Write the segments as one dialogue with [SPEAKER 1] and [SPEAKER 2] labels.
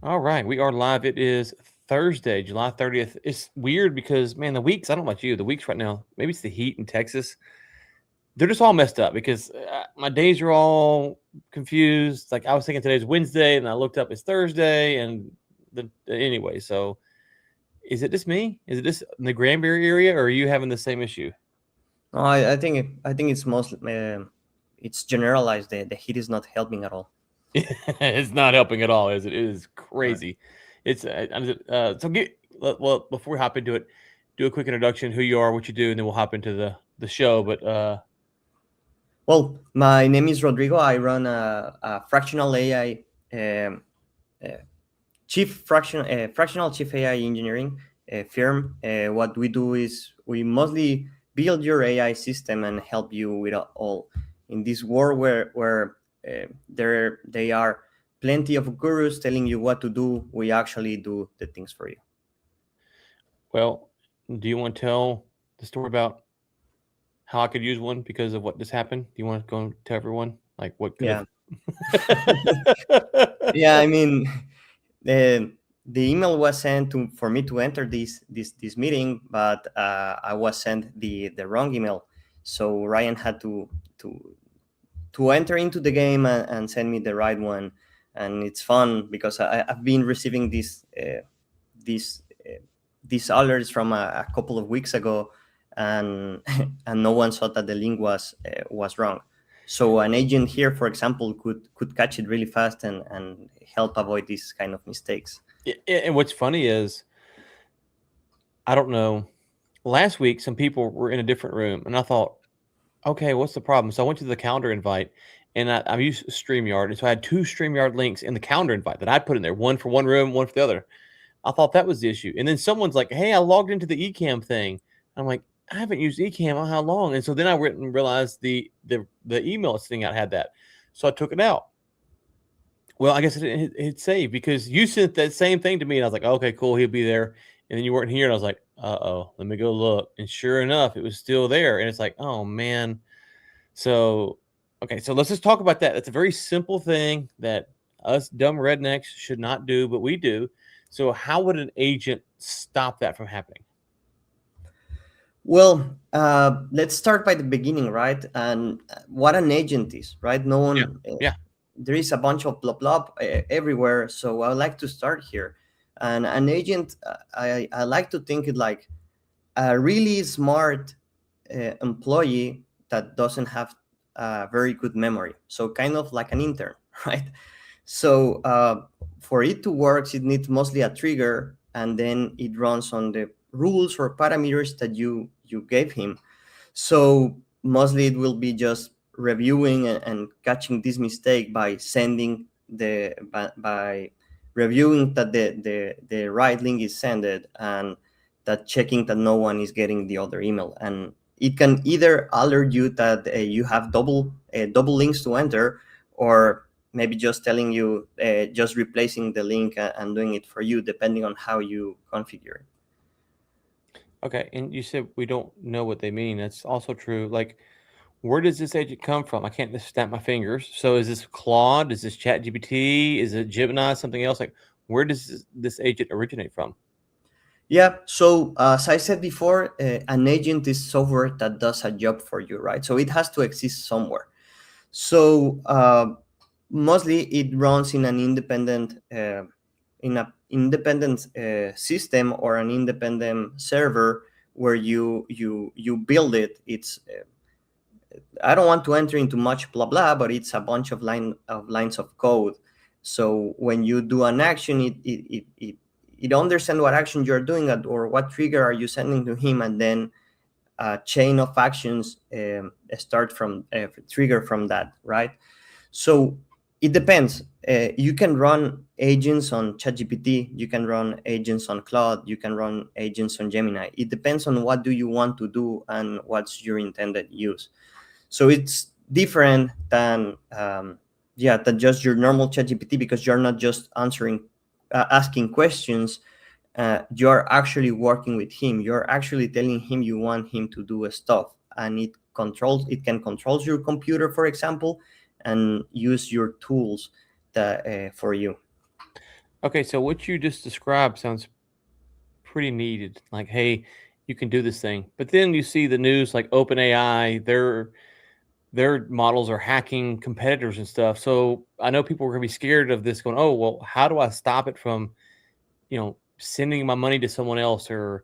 [SPEAKER 1] All right, we are live. It is Thursday, July 30th. It's weird because, man, the weeks, I don't know about you, the weeks right now, maybe it's the heat in Texas. They're just all messed up because my days are all confused. Like I was thinking today's Wednesday and I looked up it's Thursday. And anyway, so is it just me? Is it just in the Granbury area or are you having the same issue?
[SPEAKER 2] No, I think it's mostly it's generalized. The heat is not helping at all.
[SPEAKER 1] It's not helping at all, is it? It is
[SPEAKER 2] Right.
[SPEAKER 1] crazy. It's so well before we hop into it, do a quick introduction, who you are, what you do, and then we'll hop into the show. But
[SPEAKER 2] Well, my name is Rodrigo. I run a fractional AI uh, fractional chief AI engineering firm. What we do is we mostly build your AI system and help you with all. In this world where there they are plenty of gurus telling you what to do, we actually do the things for you.
[SPEAKER 1] well, do you want to tell the story about how I could use one because of what just happened? Do you want to go and tell everyone like what could have?
[SPEAKER 2] Yeah. Yeah, I mean, the the email was sent to for me to enter this meeting, but I was sent the wrong email. So Ryan had to to enter into the game and send me the right one. And it's fun because I've been receiving these these alerts from a couple of weeks ago, and and no one thought that the link was wrong. So an agent here, for example, could catch it really fast and help avoid these kind of mistakes.
[SPEAKER 1] And what's funny is I don't know. Last week, some people were in a different room, and I thought, okay, what's the problem? So I went to the calendar invite, and I used StreamYard, and so I had two StreamYard links in the calendar invite that I put in there, one for one room, one for the other. I thought that was the issue, and then someone's like, "Hey, I logged into the Ecamm thing." I'm like, "I haven't used Ecamm on how long?" And so then I went and realized the email thing I had that, so I took it out. Well, I guess it saved because you sent that same thing to me, and I was like, "Okay, cool, he'll be there." And then you weren't here, and I was like, "Uh-oh, let me go look." And sure enough, it was still there, and it's like, "Oh man." So, okay, so let's just talk about that. That's a very simple thing that us dumb rednecks should not do, but we do. So, how would an agent stop that from happening?
[SPEAKER 2] Well, let's start by the beginning, right? And what an agent is, right? No
[SPEAKER 1] Yeah.
[SPEAKER 2] one,
[SPEAKER 1] Yeah.
[SPEAKER 2] there is a bunch of blah blah everywhere. So I would like to start here. And an agent, I like to think it like a really smart employee that doesn't have a very good memory. So kind of like an intern, right? So for it to work, it needs mostly a trigger, and then it runs on the rules or parameters that you gave him. So mostly it will be just reviewing and catching this mistake by sending by reviewing that the right link is sended, and that checking that no one is getting the other email. And it can either alert you that you have double links to enter, or maybe just telling you just replacing the link and doing it for you, depending on how you configure it.
[SPEAKER 1] Okay. And you said we don't know what they mean. That's also true. Like, where does this agent come from? I can't just snap my fingers. So, is this Claude? Is this ChatGPT? Is it Gemini? Something else? Like, where does this agent originate from?
[SPEAKER 2] Yeah. So as I said before, an agent is software that does a job for you, right? So it has to exist somewhere. So mostly it runs in an independent system or an independent server where you build it. It's I don't want to enter into much blah blah, but it's a bunch of lines of code. So when you do an action, it understands what action you're doing or what trigger are you sending to him, and then a chain of actions start from trigger from that, right? So it depends. You can run agents on ChatGPT, you can run agents on Claude, you can run agents on Gemini. It depends on what do you want to do and what's your intended use. So it's different than yeah, than just your normal ChatGPT, because you're not just asking questions. You're actually working with him. You're actually telling him you want him to do stuff, and it can control your computer, for example, and use your tools that for you.
[SPEAKER 1] Okay, so what you just described sounds pretty needed. Like, hey, you can do this thing. But then you see the news like OpenAI, their models are hacking competitors and stuff. So I know people are gonna be scared of this going, oh, well, how do I stop it from, sending my money to someone else or,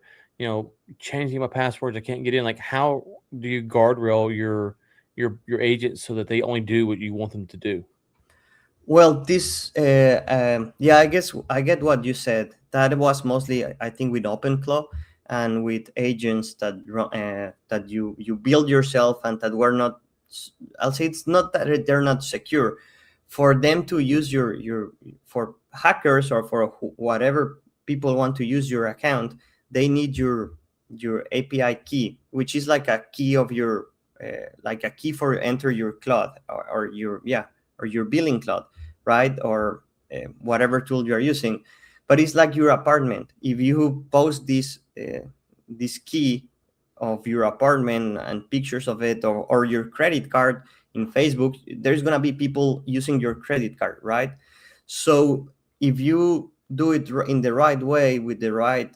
[SPEAKER 1] changing my passwords? I can't get in. Like, how do you guardrail your agents so that they only do what you want them to do?
[SPEAKER 2] Well, this, yeah, I guess I get what you said. That was mostly, I think, with OpenClaw and with agents that you build yourself and that were not. I'll say it's not that they're not secure. For them to use your for hackers or for whatever people want to use your account, they need your API key, which is like a key of your like a key for enter your cloud or your yeah or your billing cloud, right? Or whatever tool you are using. But it's like your apartment. If you post this key of your apartment and pictures of it, or your credit card in Facebook, there's gonna be people using your credit card, right? So if you do it in the right way with the right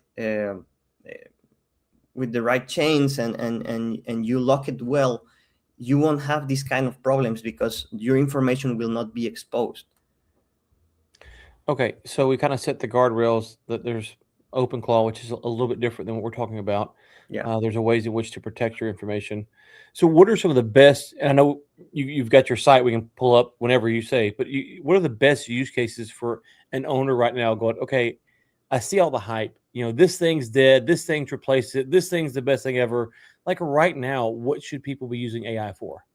[SPEAKER 2] chains and you lock it well, you won't have these kind of problems because your information will not be exposed.
[SPEAKER 1] Okay, so we kind of set the guardrails that there's OpenClaw, which is a little bit different than what we're talking about.
[SPEAKER 2] Yeah.
[SPEAKER 1] There's a ways in which to protect your information. So, what are some of the best? And I know you've got your site we can pull up whenever you say, but what are the best use cases for an owner right now? Going, okay, I see all the hype. This thing's dead. This thing's replaced it. This thing's the best thing ever. Like right now, what should people be using AI for?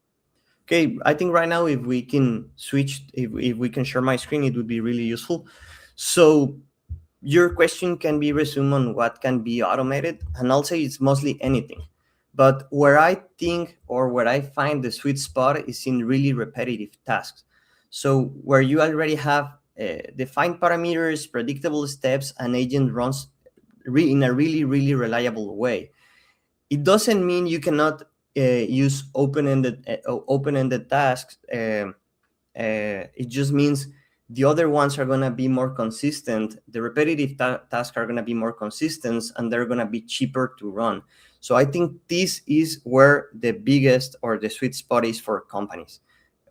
[SPEAKER 2] Okay, I think right now if we can switch, if we can share my screen, it would be really useful. So your question can be resumed on what can be automated, and I'll say it's mostly anything. But where I think or where I find the sweet spot is in really repetitive tasks. So where you already have defined parameters, predictable steps, and agent runs in a really, really reliable way. It doesn't mean you cannot use open-ended tasks. It just means the other ones are going to be more consistent. The repetitive tasks are going to be more consistent and they're going to be cheaper to run. So I think this is where the biggest or the sweet spot is for companies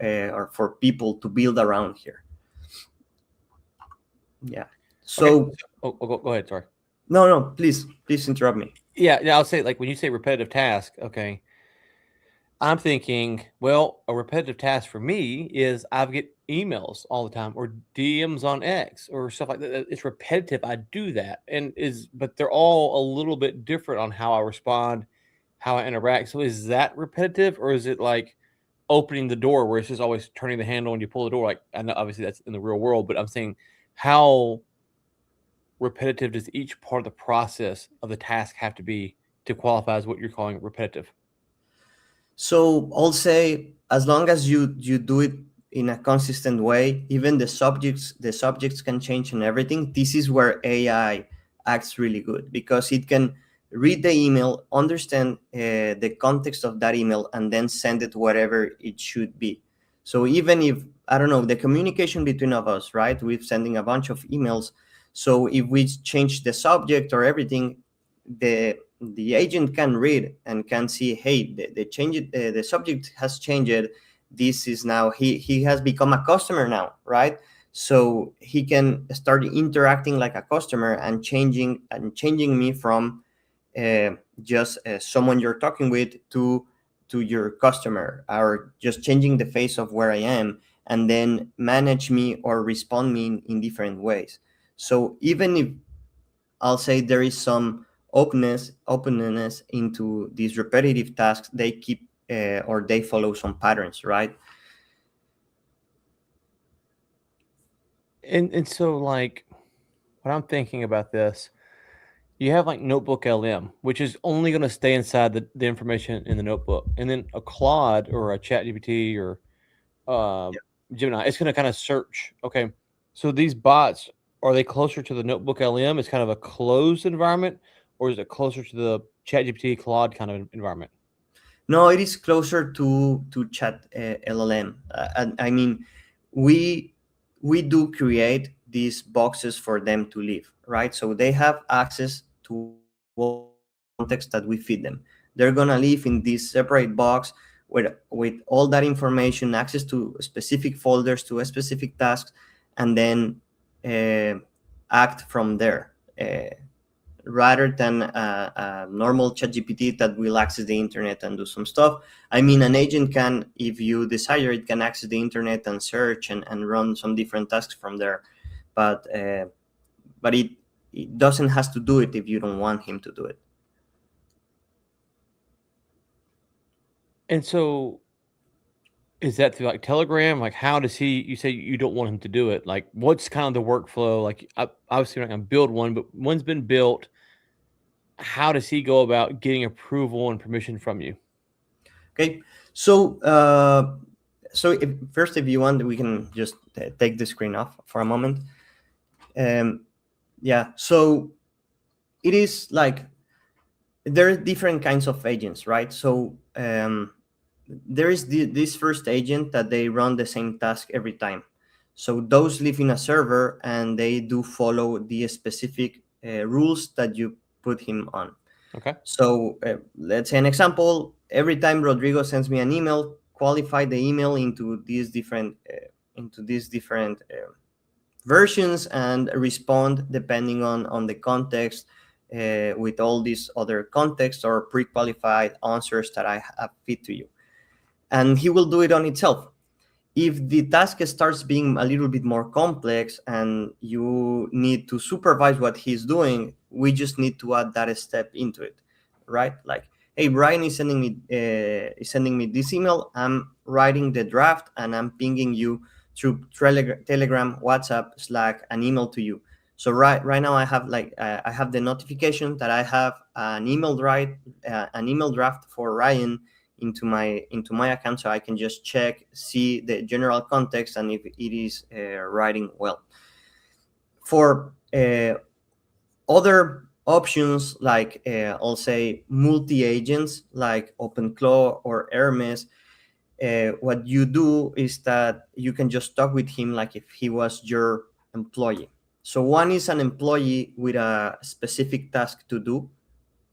[SPEAKER 2] or for people to build around here. Yeah.
[SPEAKER 1] Okay.
[SPEAKER 2] So
[SPEAKER 1] Go ahead. Sorry.
[SPEAKER 2] no, please interrupt me.
[SPEAKER 1] Yeah, I'll say like when you say repetitive task, okay, I'm thinking, well, a repetitive task for me is I get emails all the time or DMs on X or stuff like that. It's repetitive. I do that, but they're all a little bit different on how I respond, how I interact. So is that repetitive, or is it like opening the door where it's just always turning the handle and you pull the door? Like I know obviously that's in the real world, but I'm saying how repetitive does each part of the process of the task have to be to qualify as what you're calling repetitive?
[SPEAKER 2] So I'll say as long as you do it in a consistent way, even the subjects can change and everything. This is where AI acts really good because it can read the email, understand the context of that email, and then send it whatever it should be. So even if I don't know the communication between of us, right? We're sending a bunch of emails. So if we change the subject or everything, the agent can read and can see, hey, the subject has changed. This is now he has become a customer now, right? So he can start interacting like a customer and changing me from uh, just someone you're talking with to your customer, or just changing the face of where I am, and then manage me or respond me in different ways. So even if I'll say there is some openness into these repetitive tasks. They keep or they follow some patterns, right?
[SPEAKER 1] And so like what I'm thinking about this, you have like Notebook LM, which is only going to stay inside the information in the notebook, and then a Claude or a Chat GPT or uh, Gemini, it's going to kind of search. Okay, so these bots, are they closer to the Notebook LM? It's kind of a closed environment, or is it closer to the Chat GPT Claude kind of environment?
[SPEAKER 2] No, it is closer to chat LLM. And I mean, we we do create these boxes for them to live, right? So they have access to all the context that we feed them. They're gonna live in this separate box with all that information, access to specific folders, to a specific tasks, and then act from there. Rather than a normal ChatGPT that will access the internet and do some stuff. I mean, an agent can, if you desire, it can access the internet and search and run some different tasks from there. But it doesn't has to do it if you don't want him to do it.
[SPEAKER 1] And so is that through like Telegram? Like, how does he? You say you don't want him to do it. Like, what's kind of the workflow? Like, obviously, you're not going to build one, but one's been built. How does he go about getting approval and permission from you?
[SPEAKER 2] Okay, so first, if you want, we can just take the screen off for a moment. Yeah, so it is like there are different kinds of agents, right? So there is this first agent that they run the same task every time. So those live in a server and they do follow the specific rules that you put him on.
[SPEAKER 1] Okay.
[SPEAKER 2] So let's say an example. Every time Rodrigo sends me an email, qualify the email into these different versions and respond depending on the context with all these other contexts or pre-qualified answers that I have fit to you. And he will do it on itself. If the task starts being a little bit more complex and you need to supervise what he's doing, we just need to add that step into it, right? Like, hey, Brian is sending me this email. I'm writing the draft and I'm pinging you through Telegram, WhatsApp, Slack, an email to you. So right now I have I have the notification that I have an email draft for Ryan into my account, so I can just check, see the general context, and if it is writing well. For other options, like I'll say multi-agents like OpenClaw or Hermes, what you do is that you can just talk with him like if he was your employee. So one is an employee with a specific task to do,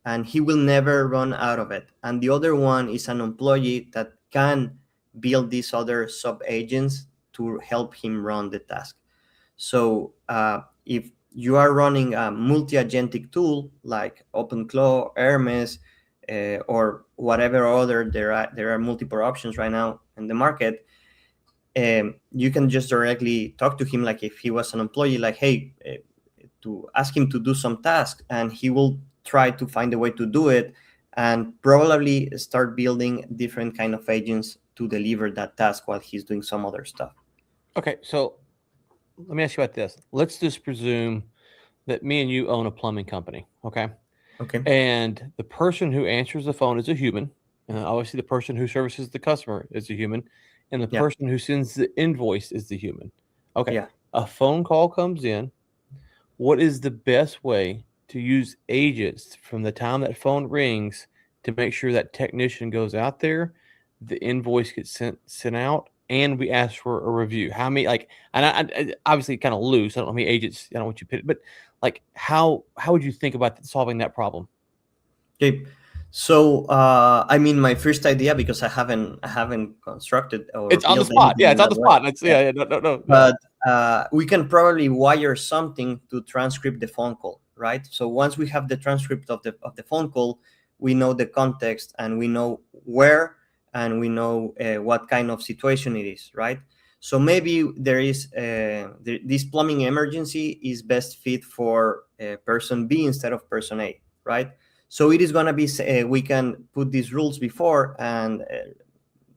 [SPEAKER 2] and he will never run out of it. And the other one is an employee that can build these other sub-agents to help him run the task. So if you are running a multi-agentic tool like OpenClaw, Hermes, or whatever other, there are multiple options right now in the market, you can just directly talk to him like if he was an employee, like, hey, to ask him to do some task, and he will try to find a way to do it and probably start building different kind of agents to deliver that task while he's doing some other stuff.
[SPEAKER 1] Okay, so let me ask you about this. Let's just presume that me and you own a plumbing company, okay?
[SPEAKER 2] Okay.
[SPEAKER 1] And the person who answers the phone is a human. And obviously, the person who services the customer is a human. And the person who sends the invoice is the human. Okay.
[SPEAKER 2] Yeah.
[SPEAKER 1] A phone call comes in. What is the best way to use agents from the time that phone rings to make sure that technician goes out there, the invoice gets sent out, and we ask for a review? How many, like, and I obviously kind of loose. I don't know how many agents. I don't want you to put it, but like, how would you think about solving that problem?
[SPEAKER 2] Okay. So I mean, my first idea, because I haven't constructed or
[SPEAKER 1] It's on the
[SPEAKER 2] built
[SPEAKER 1] spot. Yeah,
[SPEAKER 2] anything
[SPEAKER 1] it's on the
[SPEAKER 2] that way.
[SPEAKER 1] spot. It's no.
[SPEAKER 2] But we can probably wire something to transcript the phone call, right? So once we have the transcript of the phone call, we know the context and we know where and we know what kind of situation it is, right? So maybe there is this plumbing emergency is best fit for person B instead of person A, right? So it is going to be we can put these rules before, and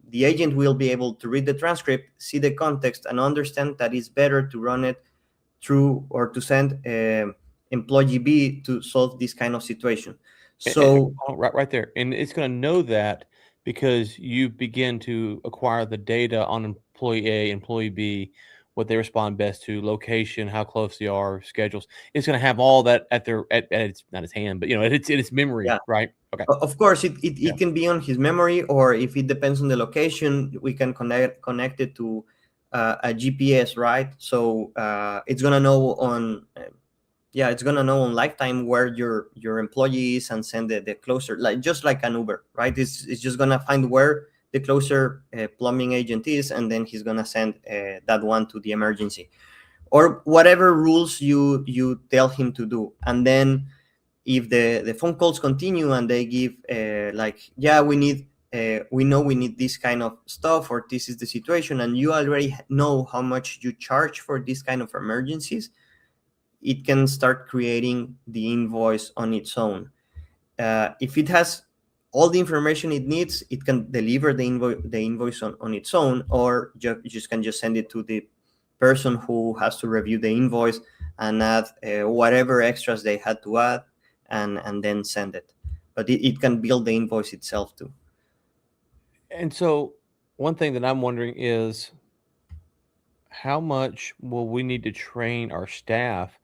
[SPEAKER 2] the agent will be able to read the transcript, see the context, and understand that it's better to run it through or to send employee B to solve this kind of situation. So
[SPEAKER 1] right there, and it's going to know that because you begin to acquire the data on employee A, employee B, what they respond best to, location, how close they are, schedules. It's going to have all that at its not its hand, but it's in its memory,
[SPEAKER 2] yeah.
[SPEAKER 1] right? Okay.
[SPEAKER 2] Of course, it can be on his memory, or if it depends on the location, we can connect it to a GPS, right? So it's gonna know on yeah, it's gonna know on lifetime where your employee is and send the closer, like just like an Uber, right? It's just gonna find where the closer plumbing agent is, and then he's gonna send that one to the emergency or whatever rules you tell him to do. And then if the phone calls continue and they give like, yeah, we know we need this kind of stuff, or this is the situation, and you already know how much you charge for this kind of emergencies, it can start creating the invoice on its own. If it has all the information it needs, it can deliver the invoice on its own, or just can just send it to the person who has to review the invoice and add whatever extras they had to add, and then send it. But it can build the invoice itself too.
[SPEAKER 1] And so, one thing that I'm wondering is how much will we need to train our staff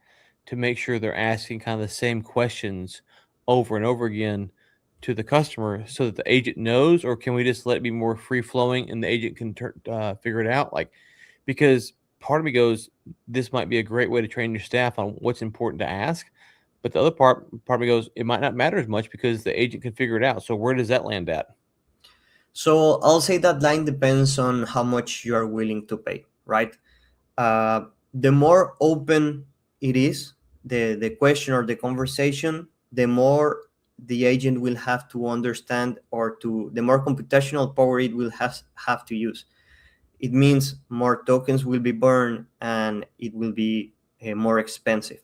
[SPEAKER 1] to make sure they're asking kind of the same questions over and over again to the customer so that the agent knows, or can we just let it be more free flowing and the agent can figure it out? Like, because part of me goes, this might be a great way to train your staff on what's important to ask. But the other part of me goes, it might not matter as much because the agent can figure it out. So where does that land at?
[SPEAKER 2] So I'll say that line depends on how much you are willing to pay, right? The more open it is, the question or the conversation, the more the agent will have to understand, or to the more computational power it will have to use. It means more tokens will be burned and it will be more expensive.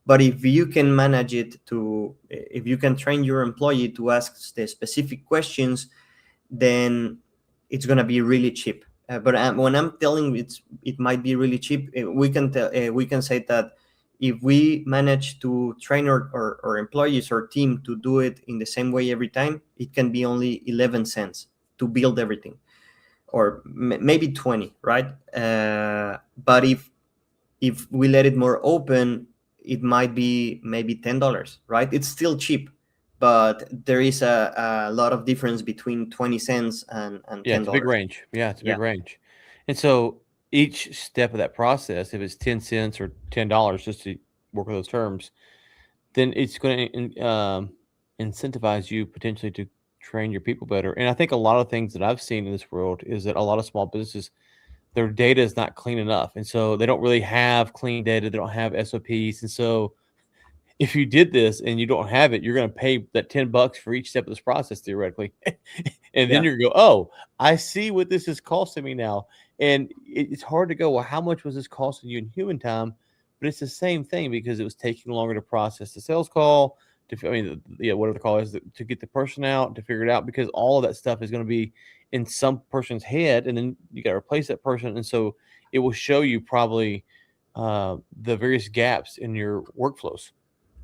[SPEAKER 2] But if you can manage it to, if you can train your employee to ask the specific questions, then it's going to be really cheap. But when I'm telling it might be really cheap, we can say that if we manage to train our employees or team to do it in the same way every time, it can be only 11 cents to build everything, or maybe 20, right? But if we let it more open, it might be maybe $10, right? It's still cheap, but there is a lot of difference between 20 cents and
[SPEAKER 1] Yeah,
[SPEAKER 2] ten
[SPEAKER 1] it's a big
[SPEAKER 2] dollars.
[SPEAKER 1] range. Yeah, it's a big
[SPEAKER 2] Yeah,
[SPEAKER 1] range. And so each step of that process, if it's 10 cents or $10, just to work with those terms, then it's going to incentivize you potentially to train your people better. And I think a lot of things that I've seen in this world is that a lot of small businesses, their data is not clean enough. And so they don't really have clean data. They don't have SOPs. And so if you did this and you don't have it, you're going to pay that $10 for each step of this process theoretically. And then
[SPEAKER 2] yeah,
[SPEAKER 1] you're going to go, oh, I see what this is costing me now. And it's hard to go, well, how much was this costing you in human time? But it's the same thing because it was taking longer to process the sales call, yeah, whatever the call is, to get the person out, to figure it out, because all of that stuff is going to be in some person's head, and then you got to replace that person. And so it will show you probably the various gaps in your workflows.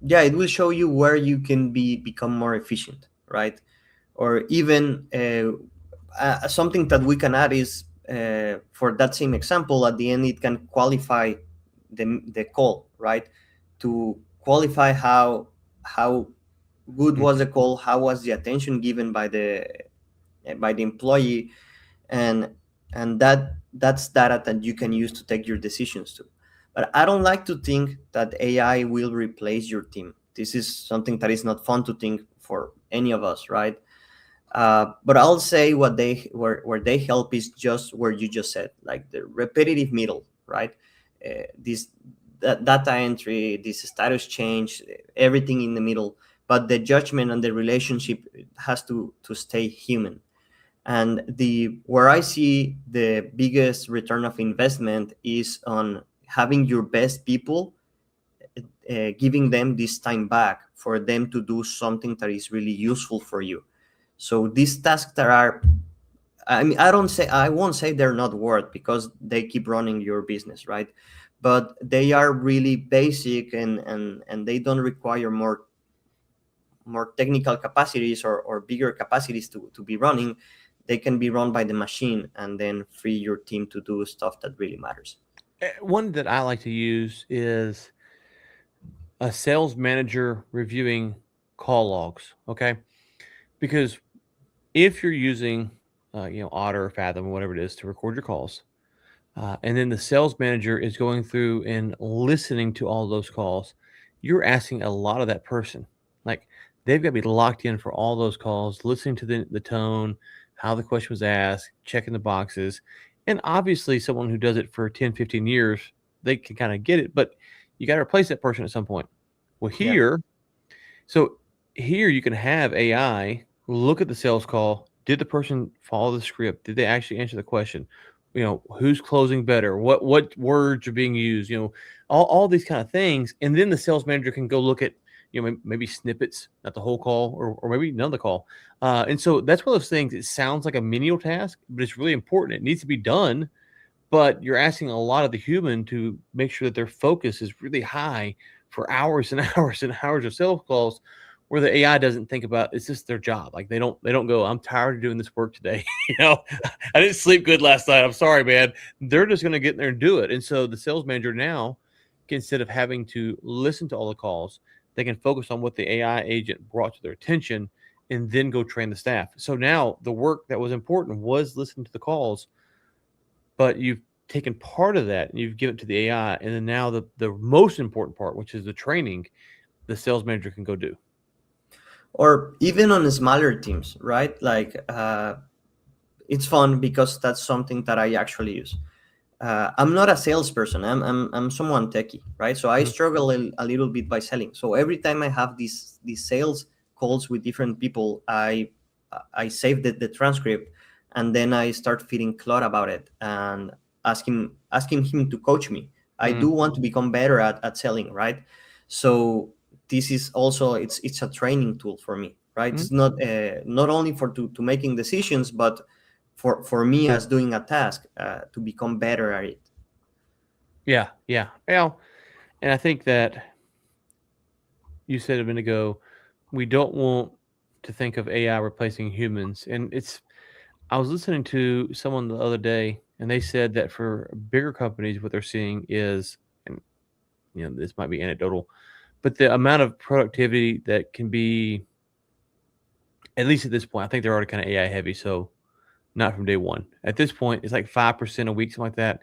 [SPEAKER 2] yeah. It will show you where you can become more efficient, right? Or even something that we can add is, for that same example, at the end it can qualify the call, right? To qualify how good was the call, how was the attention given by the employee, and that's data that you can use to take your decisions to. But I don't like to think that AI will replace your team. This is something that is not fun to think for any of us, right? But I'll say where they help is just where you just said, like the repetitive middle, right? This that data entry, this status change, everything in the middle. But the judgment and the relationship has to stay human. And the where I see the biggest return of investment is on having your best people, giving them this time back for them to do something that is really useful for you. So these tasks that are, I mean, I won't say they're not worth, because they keep running your business, right? But they are really basic, and they don't require more technical capacities, or bigger capacities to be running. They can be run by the machine and then free your team to do stuff that really matters.
[SPEAKER 1] One that I like to use is a sales manager reviewing call logs. Okay, because if you're using, Otter or Fathom or whatever it is to record your calls, and then the sales manager is going through and listening to all those calls. You're asking a lot of that person. Like they've got to be locked in for all those calls, listening to the tone, how the question was asked, checking the boxes. And obviously, someone who does it for 10, 15 years, they can kind of get it, but you got to replace that person at some point. Well,
[SPEAKER 2] Yeah.
[SPEAKER 1] so here you can have AI look at the sales call. Did the person follow the script? Did they actually answer the question? Who's closing better? What words are being used? All these kind of things. And then the sales manager can go look at, maybe snippets, not the whole call, or maybe none of the call. And so that's one of those things. It sounds like a menial task, but it's really important. It needs to be done, but you're asking a lot of the human to make sure that their focus is really high for hours and hours and hours of sales calls, where the AI doesn't think about it's just their job. Like they don't go, I'm tired of doing this work today. I didn't sleep good last night. I'm sorry, man. They're just going to get in there and do it. And so the sales manager now, instead of having to listen to all the calls, they can focus on what the AI agent brought to their attention and then go train the staff. So now the work that was important was listening to the calls, but you've taken part of that and you've given it to the AI, and then now the most important part, which is the training, the sales manager can go do.
[SPEAKER 2] Or even on smaller teams, right? Like it's fun because that's something that I actually use. I'm not a salesperson. I'm someone techie, right? So I
[SPEAKER 1] Mhm.
[SPEAKER 2] struggle a little bit by selling. So every time I have these sales calls with different people, I save the transcript, and then I start feeding Claude about it and asking him to coach me. I do
[SPEAKER 1] Mhm.
[SPEAKER 2] want to become better at selling, right? So this is also it's a training tool for me, right?
[SPEAKER 1] Mhm.
[SPEAKER 2] It's not only for to making decisions, but for me as doing a task to become better at it.
[SPEAKER 1] Yeah, yeah. Well, and I think that you said a minute ago, we don't want to think of AI replacing humans. And I was listening to someone the other day, and they said that for bigger companies, what they're seeing is, and this might be anecdotal, but the amount of productivity that can be, at least at this point, I think they're already kind of AI heavy. So not from day one. At this point, it's like 5% a week, something like that.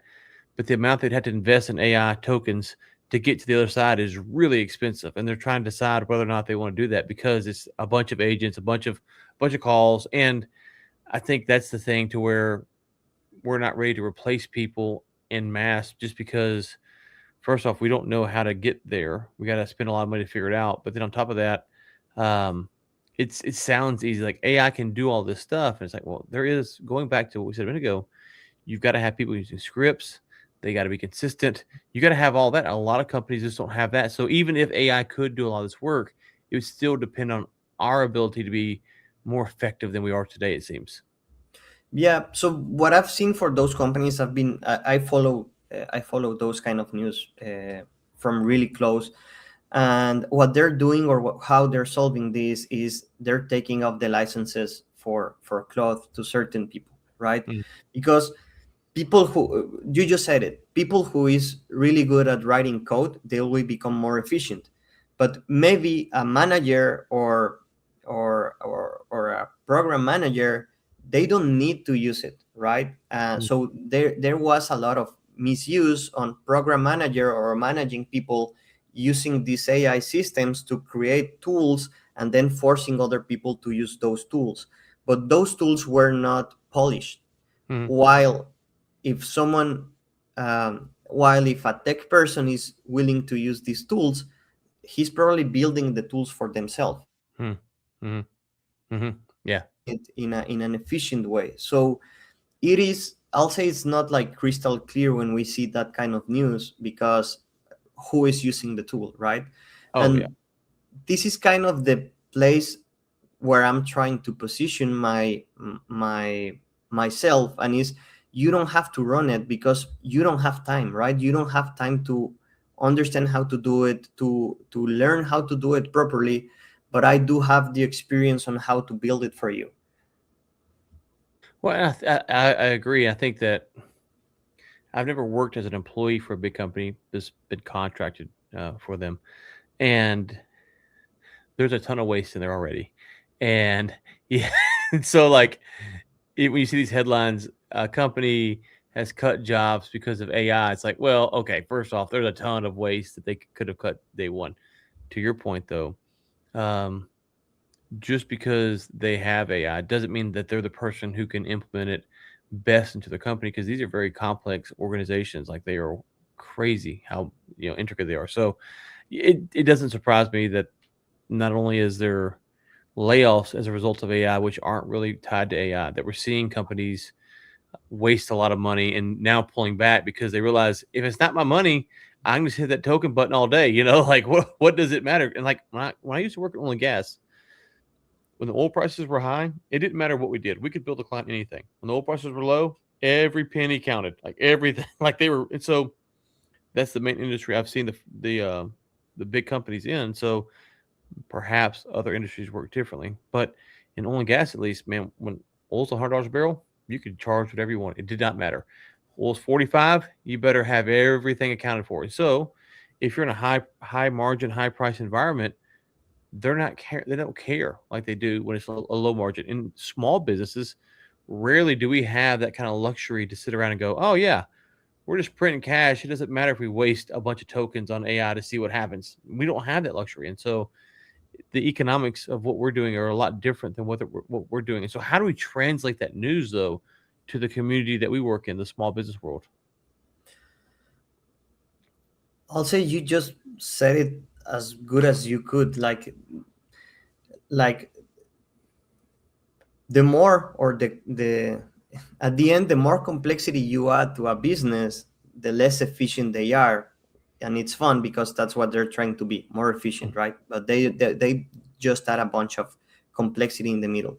[SPEAKER 1] But the amount they'd have to invest in AI tokens to get to the other side is really expensive. And they're trying to decide whether or not they want to do that because it's a bunch of agents, a bunch of calls. And I think that's the thing to where we're not ready to replace people in mass just because first off, we don't know how to get there. We got to spend a lot of money to figure it out. But then on top of that, um, it sounds easy. Like AI can do all this stuff, and it's like, well, there is going back to what we said a minute ago. You've got to have people using scripts. They got to be consistent. You got to have all that. A lot of companies just don't have that. So even if AI could do a lot of this work, it would still depend on our ability to be more effective than we are today. It seems.
[SPEAKER 2] Yeah. So what I've seen for those companies, I follow those kind of news from really close, and what they're doing or how they're solving this is they're taking off the licenses for cloth to certain people, right?
[SPEAKER 1] Mm,
[SPEAKER 2] Because people who you just said it, people who is really good at writing code, they will become more efficient, but maybe a manager or a program manager, they don't need to use it, right?
[SPEAKER 1] mm,
[SPEAKER 2] So there was a lot of misuse on program manager or managing people using these AI systems to create tools and then forcing other people to use those tools, but those tools were not polished.
[SPEAKER 1] mm,
[SPEAKER 2] While if someone while if a tech person is willing to use these tools, he's probably building the tools for themselves
[SPEAKER 1] mm, mm, mm, yeah.
[SPEAKER 2] it in an efficient way. So it is, I'll say it's not like crystal clear when we see that kind of news, because who is using the tool, right?
[SPEAKER 1] Oh yeah.
[SPEAKER 2] And this is kind of the place where I'm trying to position my myself, and is you don't have to run it because you don't have time, right? You don't have time to understand how to do it, to learn how to do it properly, but I do have the experience on how to build it for you.
[SPEAKER 1] Well, I agree. I think that I've never worked as an employee for a big company, just been contracted for them, and there's a ton of waste in there already. And yeah, so like when you see these headlines, a company has cut jobs because of AI. It's like, well, okay, first off, there's a ton of waste that they could have cut day one. To your point, though, um, just because they have AI doesn't mean that they're the person who can implement it best into the company because these are very complex organizations. Like they are crazy how intricate they are. So it doesn't surprise me that not only is there layoffs as a result of AI, which aren't really tied to AI, that we're seeing companies waste a lot of money and now pulling back because they realize if it's not my money, I can just hit that token button all day. Like what does it matter? And like when I used to work at oil and gas, when the oil prices were high, it didn't matter what we did. We could build a client anything. When the oil prices were low, every penny counted, like everything, like they were. And so that's the main industry I've seen the big companies in. So perhaps other industries work differently, but in oil and gas, at least, man, when oil's $100 a barrel, you could charge whatever you want. It did not matter. Oil's 45, you better have everything accounted for. So if you're in a high margin, high price environment, they don't care like they do when it's a low margin. In small businesses, rarely do we have that kind of luxury to sit around and go, oh yeah, we're just printing cash. It doesn't matter if we waste a bunch of tokens on AI to see what happens. We don't have that luxury. And so the economics of what we're doing are a lot different than what we're doing. And so how do we translate that news though to the community that we work in, the small business world?
[SPEAKER 2] I'll say you just said it as good as you could. Like the more or the at the end, the more complexity you add to a business, the less efficient they are. And it's fun because that's what they're trying to be, more efficient, right? But they just add a bunch of complexity in the middle.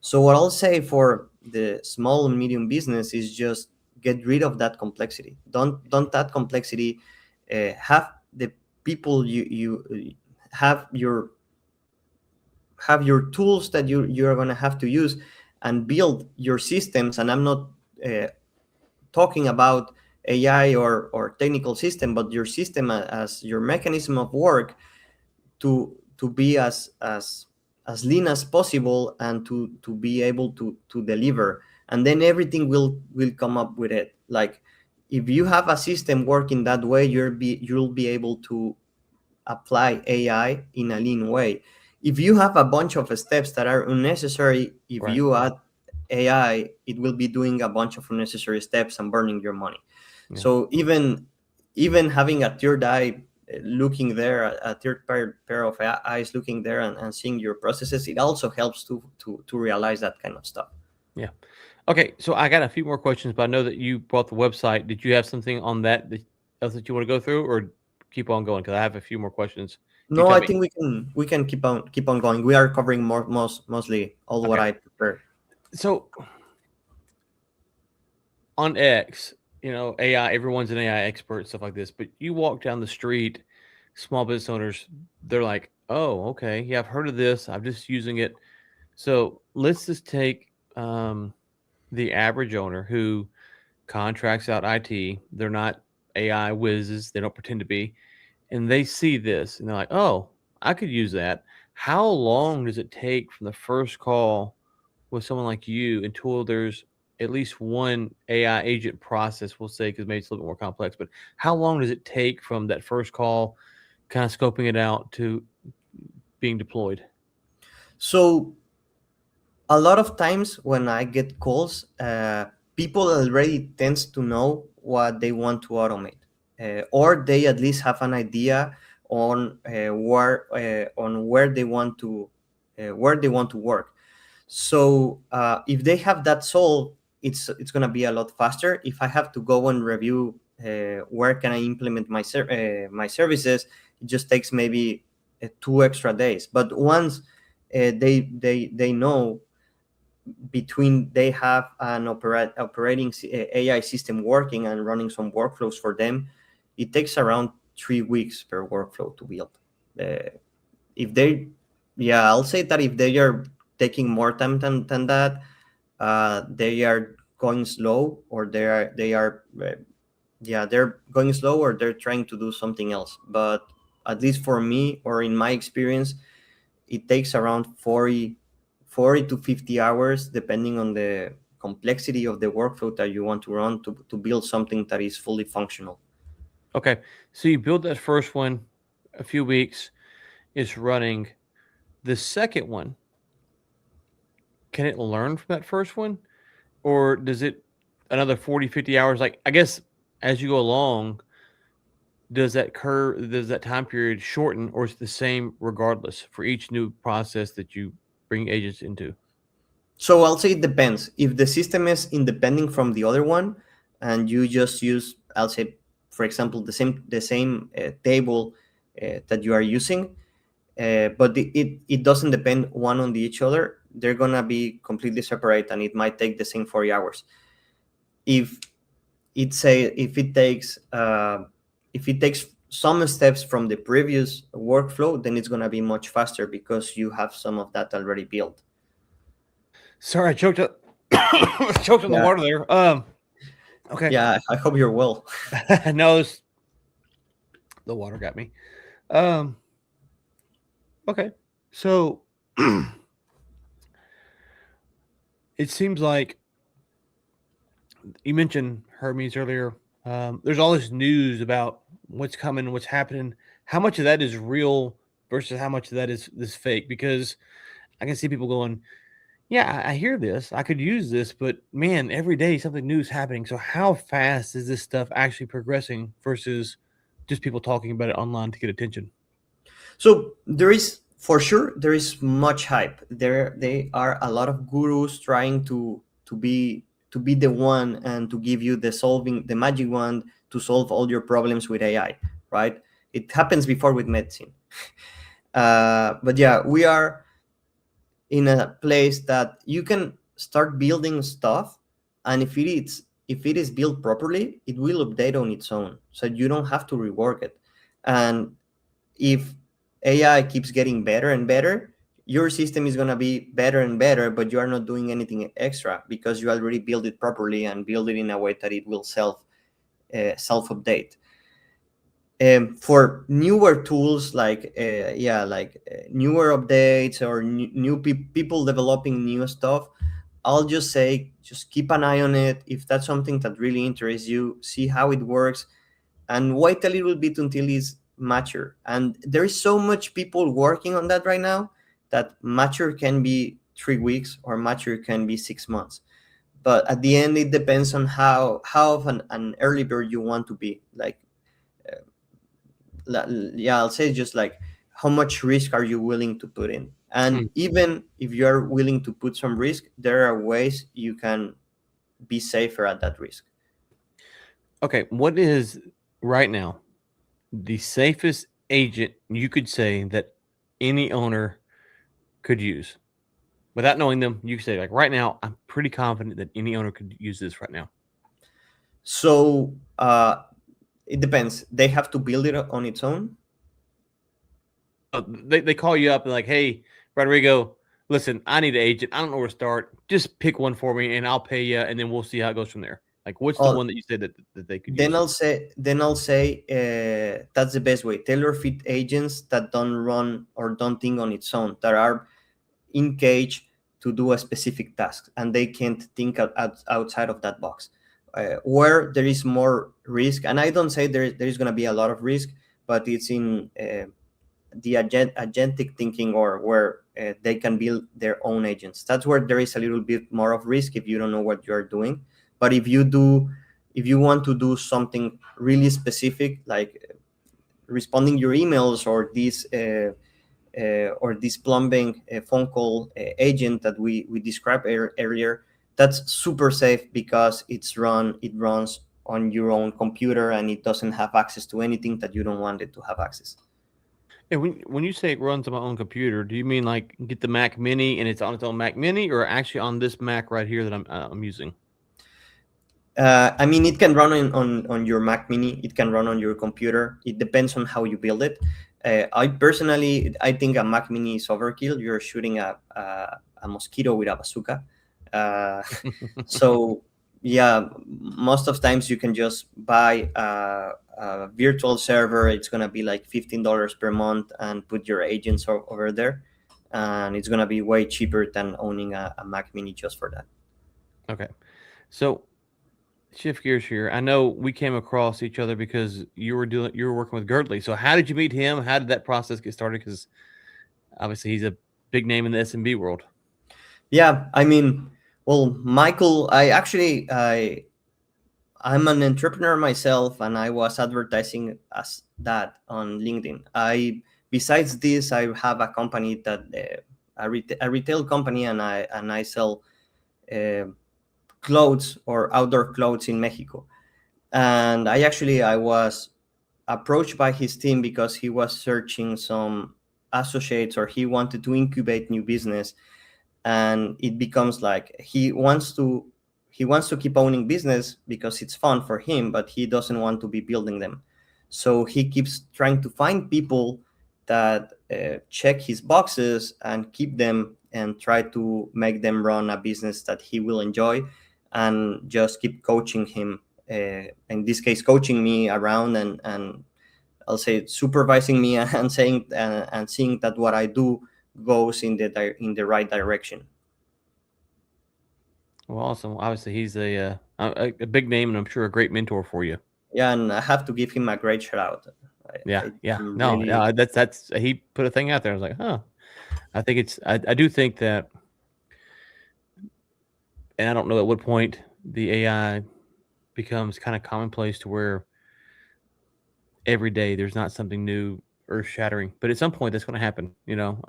[SPEAKER 2] So what I'll say for the small and medium business is just get rid of that complexity. Don't that complexity. Have the people you have your tools that you're going to have to use and build your systems. And I'm not uh, talking about AI or technical system, but your system as your mechanism of work to be as lean as possible and to be able to deliver. And then everything will come up with it. Like if you have a system working that way, you'll be able to apply AI in a lean way. If you have a bunch of steps that are unnecessary, if
[SPEAKER 1] Right.
[SPEAKER 2] you add AI, it will be doing a bunch of unnecessary steps and burning your money.
[SPEAKER 1] Yeah.
[SPEAKER 2] So even having a third eye looking there, a third pair of eyes looking there and seeing your processes, it also helps to realize that kind of stuff.
[SPEAKER 1] Yeah. Okay. So I got a few more questions, but I know that you brought the website. Did you have something on that else that you want to go through or keep on going? Because I have a few more questions. You
[SPEAKER 2] No,
[SPEAKER 1] tell
[SPEAKER 2] I
[SPEAKER 1] me.
[SPEAKER 2] think we can keep on going. We are covering mostly all what
[SPEAKER 1] Okay.
[SPEAKER 2] I prepared.
[SPEAKER 1] So on X, AI, everyone's an AI expert, stuff like this. But you walk down the street, small business owners, they're like, oh, okay. Yeah, I've heard of this. I'm just using it. So let's just take the average owner who contracts out IT. They're not AI whizzes, they don't pretend to be. And they see this and they're like, oh, I could use that. How long does it take from the first call with someone like you until there's at least one AI agent process, we'll say, because maybe it's a little bit more complex, but how long does it take from that first call, kind of scoping it out to being deployed?
[SPEAKER 2] So a lot of times when I get calls, people already tends to know what they want to automate, or they at least have an idea on where where they want to work. So if they have that solved, it's gonna be a lot faster. If I have to go and review where can I implement my services, it just takes maybe 2 extra days. But once they know between they have an operating AI system working and running some workflows for them, it takes around 3 weeks per workflow to build. Uh, if they, yeah, I'll say that if they are taking more time than that, they are going slow, or yeah, they're going slow, or they're trying to do something else. But at least for me, or in my experience, it takes around 40 to 50 hours depending on complexity of the workflow that you want to run to build something that is fully functional.
[SPEAKER 1] Okay. So you build that first one, a few weeks, it's running. The second one, can it learn from that first one? Or does it another 40, 50 hours? Like, I guess as you go along, does that time period shorten, or is it the same regardless for each new process that you bring agents into?
[SPEAKER 2] So I'll say it depends. If the system is independent from the other one, and you just use, I'll say, for example, the same table that you are using, but it doesn't depend one on the each other. They're gonna be completely separate, and it might take the same 40 hours. If if it takes some steps from the previous workflow, then it's gonna be much faster because you have some of that already built.
[SPEAKER 1] Sorry, I choked up. Choked on the
[SPEAKER 2] Yeah,
[SPEAKER 1] water there. Okay.
[SPEAKER 2] yeah. I hope you're well.
[SPEAKER 1] No, the water got me. Um, okay. So it seems like you mentioned Hermes earlier. There's all this news about what's coming, what's happening. How much of that is real versus how much of that is this fake? Because I can see people going, "Yeah, I hear this. I could use this, but man, every day something new is happening." So how fast is this stuff actually progressing versus just people talking about it online to get attention?
[SPEAKER 2] So there is, for sure, there is much hype. They are a lot of gurus trying to be the one and to give you the magic wand to solve all your problems with AI, right? It happens before with medicine. But yeah, we are in a place that you can start building stuff, and if it is built properly, it will update on its own, so you don't have to rework it. And if AI keeps getting better and better, your system is going to be better and better, but you are not doing anything extra because you already built it properly and build it in a way that it will self update. For newer tools like newer updates or people developing new stuff, I'll just say just keep an eye on it. If that's something that really interests you, see how it works and wait a little bit until it's mature. And there is so much people working on that right now that mature can be 3 weeks or mature can be 6 months. But at the end, it depends on how of an early bird you want to be. Like, yeah, I'll say just like how much risk are you willing to put in? And
[SPEAKER 1] Hmm.
[SPEAKER 2] even if you are willing to put some risk, there are ways you can be safer at that risk.
[SPEAKER 1] Okay, what is right now the safest agent you could say that any owner could use without knowing them? You could say, like, right now, I'm pretty confident that any owner could use this right now.
[SPEAKER 2] So it depends. They have to build it on its own.
[SPEAKER 1] They call you up and like, hey, Rodrigo, listen, I need an agent. I don't know where to start. Just pick one for me, and I'll pay you, and then we'll see how it goes from there. Like, what's the
[SPEAKER 2] Oh,
[SPEAKER 1] one that you said that they could
[SPEAKER 2] then
[SPEAKER 1] use?
[SPEAKER 2] I'll say that's the best way. Tailor fit agents that don't run or don't think on its own, that are in cage to do a specific task, and they can't think outside of that box. Where there is more risk, and I don't say there is going to be a lot of risk, but it's in the agentic thinking, or where they can build their own agents. That's where there is a little bit more of risk if you don't know what you're doing. But if you want to do something really specific, like responding your emails, or this plumbing phone call agent that we described earlier, that's super safe because it runs on your own computer, and it doesn't have access to anything that you don't want it to have access.
[SPEAKER 1] And when you say it runs on my own computer, do you mean like get the Mac Mini and it's on its own Mac Mini, or actually on this Mac right here that I'm using?
[SPEAKER 2] I mean, it can run on your Mac Mini. It can run on your computer. It depends on how you build it. I think a Mac Mini is overkill. You're shooting a mosquito with a bazooka. Uh, so yeah, most of times you can just buy a virtual server. It's gonna be like $15 per month, and put your agents over there, and it's gonna be way cheaper than owning a Mac Mini just for that.
[SPEAKER 1] Okay. So shift gears here. I know we came across each other because you were working with Girdley. So how did you meet him? How did that process get started? Because obviously he's a big name in the SMB world.
[SPEAKER 2] Yeah, I mean, well, Michael, I'm an entrepreneur myself, and I was advertising as that on LinkedIn. Besides this, I have a company that a retail company, and I sell uh, clothes or outdoor clothes in Mexico. And I was approached by his team because he was searching some associates, or he wanted to incubate new business, and it becomes like he wants to keep owning business because it's fun for him, but he doesn't want to be building them. So he keeps trying to find people that check his boxes and keep them, and try to make them run a business that he will enjoy, and just keep coaching him, in this case coaching me around, and I'll say supervising me and saying and seeing that what I do goes in in the right direction.
[SPEAKER 1] Well, awesome. Well, obviously he's a big name, and I'm sure a great mentor for you.
[SPEAKER 2] Yeah, and I have to give him a great shout out.
[SPEAKER 1] Yeah, yeah.
[SPEAKER 2] I'm
[SPEAKER 1] No,
[SPEAKER 2] really
[SPEAKER 1] yeah. That's he put a thing out there. I was like, huh. I think I do think that, and I don't know at what point the AI becomes kind of commonplace to where every day there's not something new, earth shattering. But at some point that's going to happen, you know.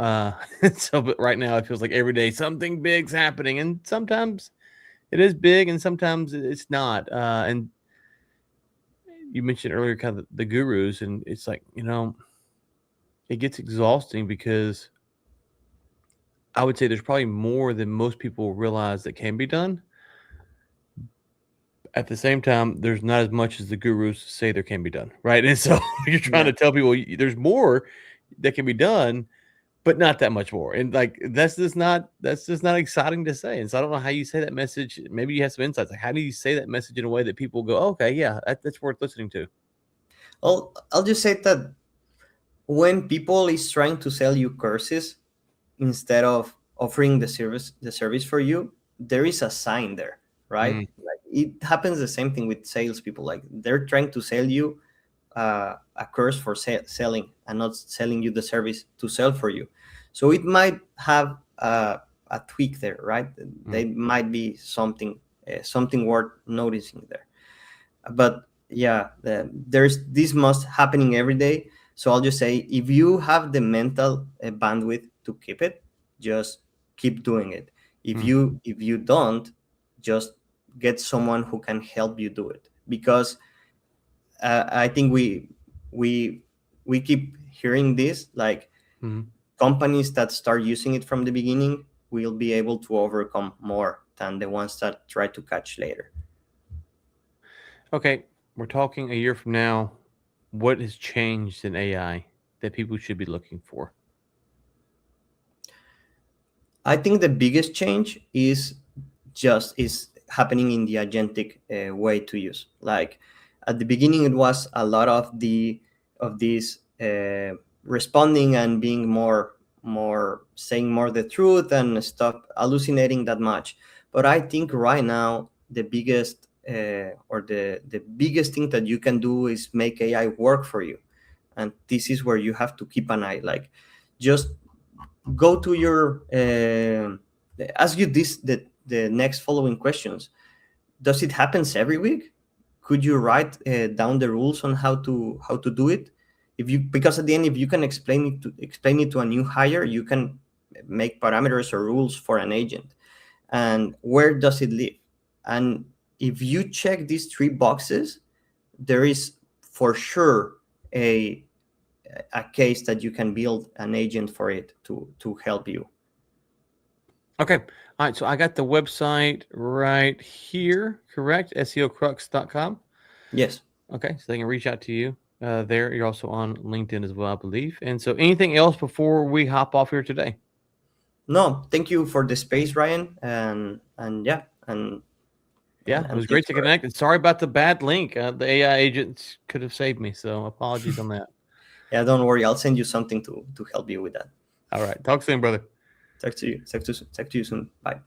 [SPEAKER 1] So but right now it feels like every day something big's happening, and sometimes it is big, and sometimes it's not. And you mentioned earlier kind of the gurus, and it's like, it gets exhausting because I would say there's probably more than most people realize that can be done. At the same time, there's not as much as the gurus say there can be done, right? And so you're trying
[SPEAKER 2] yeah.
[SPEAKER 1] to tell people there's more that can be done, but not that much more. And like that's just not exciting to say. And so I don't know how you say that message. Maybe you have some insights. Like, how do you say that message in a way that people go, okay, yeah, that's worth listening to?
[SPEAKER 2] I'll just say that when people is trying to sell you courses instead of offering the service for you, there is a sign there, right?
[SPEAKER 1] Mm,
[SPEAKER 2] Like it happens the same thing with salespeople. Like they're trying to sell you a course for selling, and not selling you the service to sell for you. So it might have a tweak there, right?
[SPEAKER 1] mm.
[SPEAKER 2] There might be something worth noticing there. But yeah, there's this must happening every day. So I'll just say, if you have the mental bandwidth to keep it, just keep doing it. if
[SPEAKER 1] Mm.
[SPEAKER 2] you if you don't, just get someone who can help you do it, because I think we we keep hearing this, like
[SPEAKER 1] Mhm.
[SPEAKER 2] companies that start using it from the beginning will be able to overcome more than the ones that try to catch later.
[SPEAKER 1] Okay, we're talking a year from now. What has changed in AI that people should be looking for?
[SPEAKER 2] I think the biggest change is happening in the agentic way to use. Like at the beginning, it was a lot of this responding and being more saying more the truth, and stop hallucinating that much. But I think right now the biggest or the biggest thing that you can do is make AI work for you, and this is where you have to keep an eye. Like just go to your ask you the next following questions. Does it happens every week? Could you write down the rules on how to do it? If you, because at the end, if you can explain it to a new hire, you can make parameters or rules for an agent. And where does it live? And if you check these three boxes, there is for sure a a case that you can build an agent for it to help you.
[SPEAKER 1] Okay. All right. So I got the website right here, correct? SEOcrux.com.
[SPEAKER 2] Yes.
[SPEAKER 1] Okay. So they can reach out to you there. You're also on LinkedIn as well, I believe. And so anything else before we hop off here today?
[SPEAKER 2] No, thank you for the space, Ryan, and yeah,
[SPEAKER 1] Yeah, it
[SPEAKER 2] and
[SPEAKER 1] was
[SPEAKER 2] thanks
[SPEAKER 1] great to
[SPEAKER 2] for,
[SPEAKER 1] connect. And sorry about the bad link. The AI agents could have saved me. So apologies on that.
[SPEAKER 2] yeah, don't worry, I'll send you something to help you with that.
[SPEAKER 1] All right. Talk soon, brother.
[SPEAKER 2] Talk to you soon. Bye.